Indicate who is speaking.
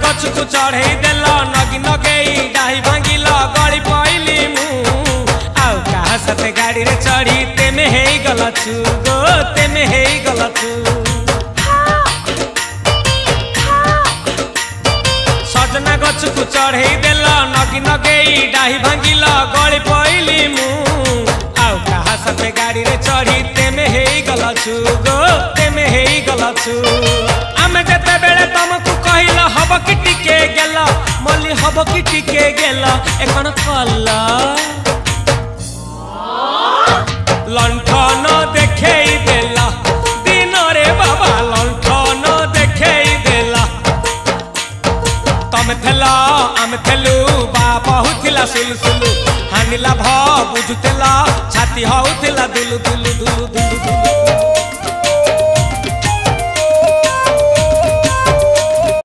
Speaker 1: गछ को चढ़े देल नगी नगेई डाही भांगिल गली पइली मु आउ कहा साथे गाड़ी रे चढ़ी तेमे हेई गलछु गो तेमे हेई गलछु सजना गछ को चढ़े देल नगी नगेई डाही भांगिल गली पइली मु आउ कहा साथे गाड़ी रे चढ़ी तेमे हेई गलछु गो तेमे हेई गलछु आमे जते बेले तुमको कहिला हब कि टिके गेला मल्ली हब कि टिके गेला एकन कल्ला लंठन देखेई देला दिन रे बाबा लंठन देखेई देला तमे थेला आमे थेलु बाबा हुथिला सुलसुलु हानिला भ बुझुतेला छाती हउथिला दुलु दुलु दुलु दुलु दुलु